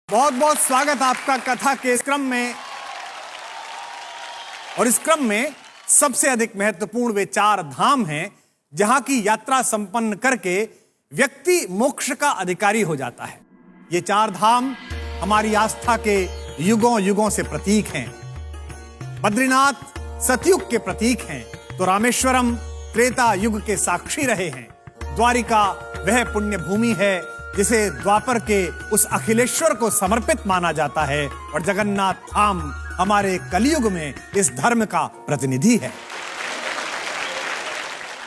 बहुत बहुत स्वागत आपका कथा के इस क्रम में। और इस क्रम में सबसे अधिक महत्वपूर्ण वे 4 धाम हैं जहां की यात्रा संपन्न करके व्यक्ति मोक्ष का अधिकारी हो जाता है। ये 4 धाम हमारी आस्था के युगों युगों से प्रतीक हैं। बद्रीनाथ सतयुग के प्रतीक हैं तो रामेश्वरम त्रेता युग के साक्षी रहे हैं। द्वारिका वह पुण्य भूमि है जिसे द्वापर के उस अखिलेश्वर को समर्पित माना जाता है और जगन्नाथ धाम हमारे कलयुग में इस धर्म का प्रतिनिधि है।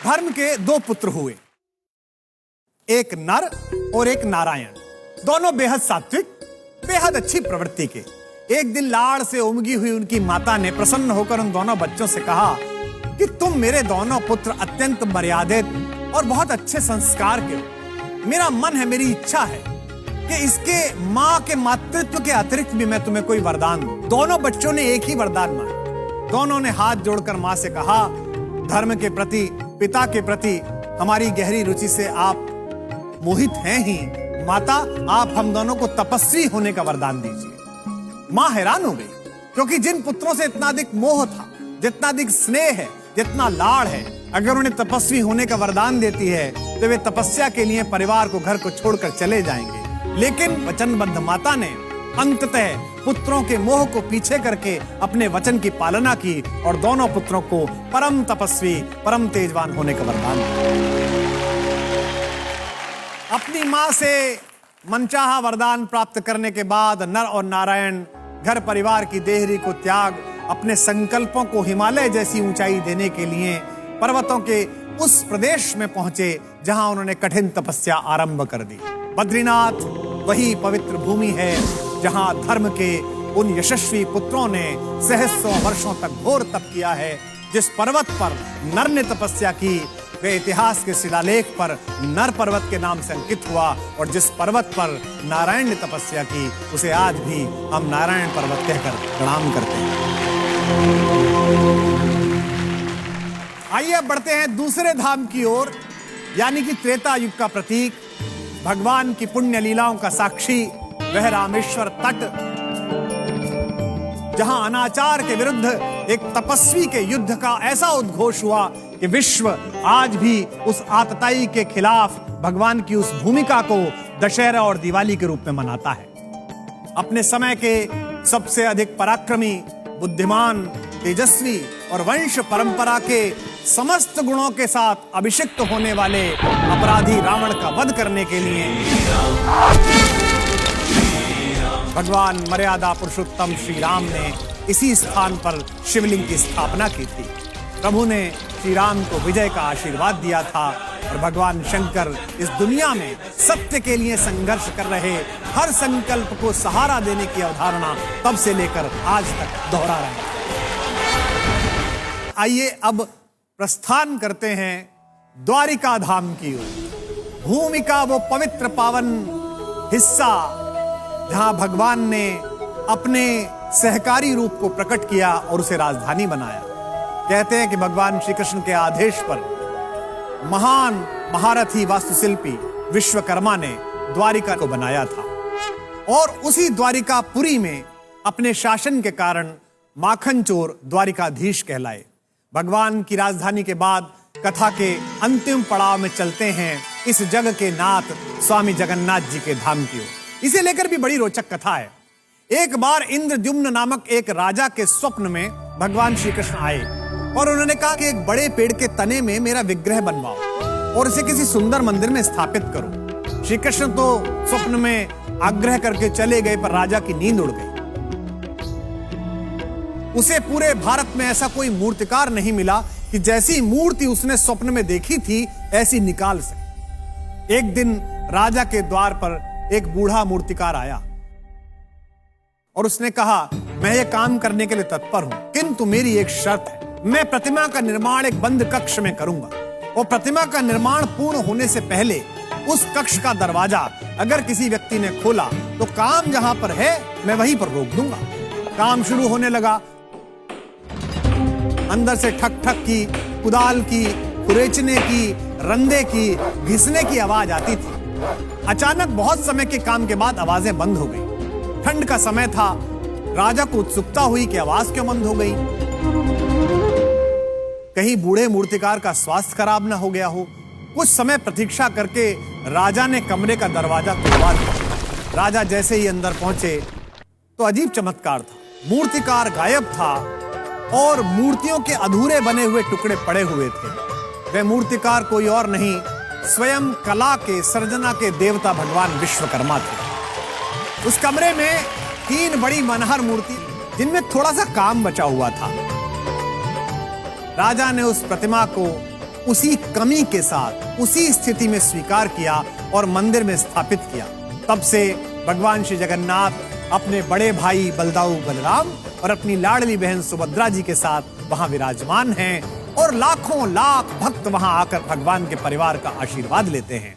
धर्म के 2 पुत्र हुए, एक नर और एक नारायण। दोनों बेहद सात्विक, बेहद अच्छी प्रवृत्ति के। एक दिन लाड़ से उमगी हुई उनकी माता ने प्रसन्न होकर उन दोनों बच्चों से कहा कि तुम मेरे दोनों पुत्र अत्यंत मर्यादित और बहुत अच्छे संस्कार के हो। मेरा मन है, मेरी इच्छा है कि इसके मां के मातृत्व के अतिरिक्त भी मैं तुम्हें कोई वरदान दूं। दोनों बच्चों ने एक ही वरदान मांगा। दोनों ने हाथ जोड़कर मां से कहा, धर्म के प्रति, पिता के प्रति हमारी गहरी रुचि से आप मोहित हैं ही। माता, आप हम दोनों को तपस्वी होने का वरदान दीजिए। मां हैरान हो गई क्योंकि जिन पुत्रों से इतना अधिक मोह था, जितना अधिक स्नेह है, जितना लाड़ है, अगर उन्हें तपस्वी होने का वरदान देती है तो वे तपस्या के लिए परिवार को, घर को छोड़कर चले जाएंगे। लेकिन वचनबद्ध माता ने अंततः पुत्रों के मोह को पीछे करके अपने वचन की पालना की और दोनों पुत्रों को परम तपस्वी, परम तेजवान होने का वरदान दिया। अपनी मां से मनचाहा वरदान प्राप्त करने के बाद नर और नारायण घर परिवार की देहरी को त्याग अपने संकल्पों को हिमालय जैसी ऊंचाई देने के लिए पर्वतों के उस प्रदेश में पहुंचे जहां उन्होंने कठिन तपस्या आरंभ कर दी। बद्रीनाथ वही पवित्र भूमि है जहां धर्म के उन यशस्वी पुत्रों ने सहस्रों वर्षों तक घोर तप किया है। जिस पर्वत पर नर ने तपस्या की वे इतिहास के शिलालेख पर नर पर्वत के नाम से अंकित हुआ और जिस पर्वत पर नारायण ने तपस्या की उसे आज भी हम नारायण पर्वत कहकर प्रणाम करते हैं। आइए अब बढ़ते हैं दूसरे धाम की ओर, यानी कि त्रेता युग का प्रतीक, भगवान की पुण्य लीलाओं का साक्षी वह रामेश्वर तट, जहां अनाचार के विरुद्ध एक तपस्वी के युद्ध का ऐसा उद्घोष हुआ कि विश्व आज भी उस आतताई के खिलाफ भगवान की उस भूमिका को दशहरा और दिवाली के रूप में मनाता है। अपने समय के सबसे अधिक पराक्रमी, बुद्धिमान, तेजस्वी और वंश परंपरा के समस्त गुणों के साथ अभिषिक्त होने वाले अपराधी रावण का वध करने के लिए भगवान मर्यादा पुरुषोत्तम श्री राम ने इसी स्थान पर शिवलिंग की स्थापना की थी। प्रभु ने श्री राम को विजय का आशीर्वाद दिया था और भगवान शंकर इस दुनिया में सत्य के लिए संघर्ष कर रहे हर संकल्प को सहारा देने की अवधारणा तब से लेकर आज तक दोहरा रहे हैं। आइए अब प्रस्थान करते हैं द्वारिका धाम की ओर। भूमि का वो पवित्र पावन हिस्सा जहां भगवान ने अपने सहकारी रूप को प्रकट किया और उसे राजधानी बनाया। कहते हैं कि भगवान श्री कृष्ण के आदेश पर महान महारथी वास्तुशिल्पी विश्वकर्मा ने द्वारिका को बनाया था और उसी द्वारिकापुरी में अपने शासन के कारण माखन चोर द्वारिकाधीश कहलाए। भगवान की राजधानी के बाद कथा के अंतिम पड़ाव में चलते हैं इस जग के नाथ स्वामी जगन्नाथ जी के धाम की ओर। इसे लेकर भी बड़ी रोचक कथा है। एक बार इंद्रद्युम्न नामक एक राजा के स्वप्न में भगवान श्री कृष्ण आए और उन्होंने कहा कि एक बड़े पेड़ के तने में मेरा विग्रह बनवाओ और इसे किसी सुंदर मंदिर में स्थापित करो। श्री कृष्ण तो स्वप्न में आग्रह करके चले गए पर राजा की नींद उड़ गई। उसे पूरे भारत में ऐसा कोई मूर्तिकार नहीं मिला कि जैसी मूर्ति उसने स्वप्न में देखी थी ऐसी निकाल सके। एक दिन राजा के द्वार पर एक बूढ़ा मूर्तिकार आया और उसने कहा, मैं ये काम करने के लिए तत्पर हूं, किंतु मेरी एक शर्त है। मैं प्रतिमा का निर्माण एक बंद कक्ष में करूंगा और प्रतिमा का निर्माण पूर्ण होने से पहले उस कक्ष का दरवाजा अगर किसी व्यक्ति ने खोला तो काम जहां पर है मैं वहीं पर रोक दूंगा। काम शुरू होने लगा। अंदर से ठक ठक की, कुदाल की, खुरेचने की, रंदे की, घिसने की आवाज आती थी। अचानक बहुत समय के काम के बाद आवाजें बंद हो गई। ठंड का समय था। राजा को उत्सुकता हुई कि आवाज क्यों बंद हो गई। कहीं बूढ़े मूर्तिकार का स्वास्थ्य खराब ना हो गया हो। कुछ समय प्रतीक्षा करके राजा ने कमरे का दरवाजा खुलवा दिया। राजा जैसे ही अंदर पहुंचे तो अजीब चमत्कार था। मूर्तिकार गायब था और मूर्तियों के अधूरे बने हुए टुकड़े पड़े हुए थे। वह मूर्तिकार कोई और नहीं, स्वयं कला के सर्जना के देवता भगवान विश्वकर्मा थे। उस कमरे में 3 बड़ी मनहर मूर्ति, जिनमें थोड़ा सा काम बचा हुआ था। राजा ने उस प्रतिमा को उसी कमी के साथ उसी स्थिति में स्वीकार किया और मंदिर में स्थापित किया। तब से भगवान श्री जगन्नाथ अपने बड़े भाई बलदाऊ बलराम और अपनी लाडली बहन सुभद्रा जी के साथ वहां विराजमान हैं और लाखों लाख भक्त वहां आकर भगवान के परिवार का आशीर्वाद लेते हैं।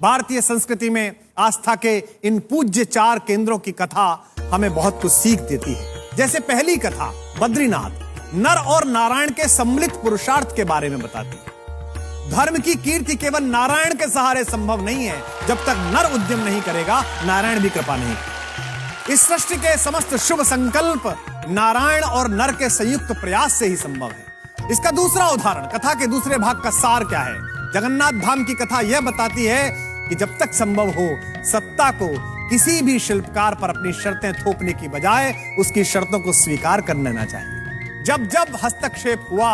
भारतीय संस्कृति में आस्था के इन पूज्य 4 केंद्रों की कथा हमें बहुत कुछ सीख देती है। जैसे पहली कथा बद्रीनाथ नर और नारायण के सम्मिलित पुरुषार्थ के बारे में बताती है। धर्म की कीर्ति केवल नारायण के सहारे संभव नहीं है। जब तक नर उद्यम नहीं करेगा, नारायण भी कृपा नहीं करेगा। इस सृष्टि के समस्त शुभ संकल्प नारायण और नर के संयुक्त प्रयास से ही संभव है। इसका दूसरा उदाहरण, कथा के दूसरे भाग का सार क्या है? जगन्नाथ धाम की कथा यह बताती है कि जब तक संभव हो, सत्ता को किसी भी शिल्पकार पर अपनी शर्तें थोपने की बजाय उसकी शर्तों को स्वीकार कर लेना चाहिए। जब जब हस्तक्षेप हुआ,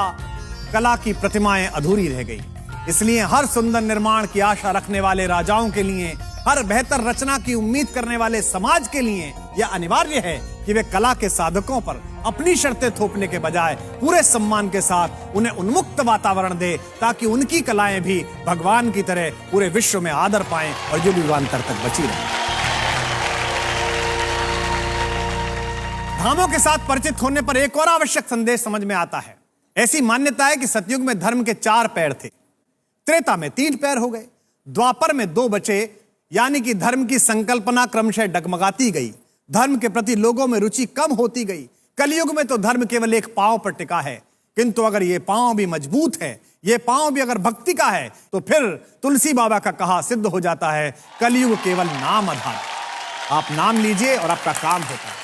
कला की प्रतिमाएं अधूरी रह गई। इसलिए हर सुंदर निर्माण की आशा रखने वाले राजाओं के लिए, हर बेहतर रचना की उम्मीद करने वाले समाज के लिए यह अनिवार्य है कि वे कला के साधकों पर अपनी शर्तें थोपने के बजाय पूरे सम्मान के साथ उन्हें उन्मुक्त वातावरण दे, ताकि उनकी कलाएं भी भगवान की तरह पूरे विश्व में आदर पाएं और युगांतर तक बची रहें। धामों के साथ परिचित होने पर एक और आवश्यक संदेश समझ में आता है। ऐसी मान्यता है कि सतयुग में धर्म के 4 पैर थे, त्रेता में 3 पैर हो गए, द्वापर में 2 बचे, यानी कि धर्म की संकल्पना क्रमशः डगमगाती गई। धर्म के प्रति लोगों में रुचि कम होती गई। कलयुग में तो धर्म केवल एक पांव पर टिका है, किंतु अगर ये पांव भी मजबूत है, ये पांव भी अगर भक्ति का है, तो फिर तुलसी बाबा का कहा सिद्ध हो जाता है, कलयुग केवल नाम आधार। आप नाम लीजिए और आपका काम होता है।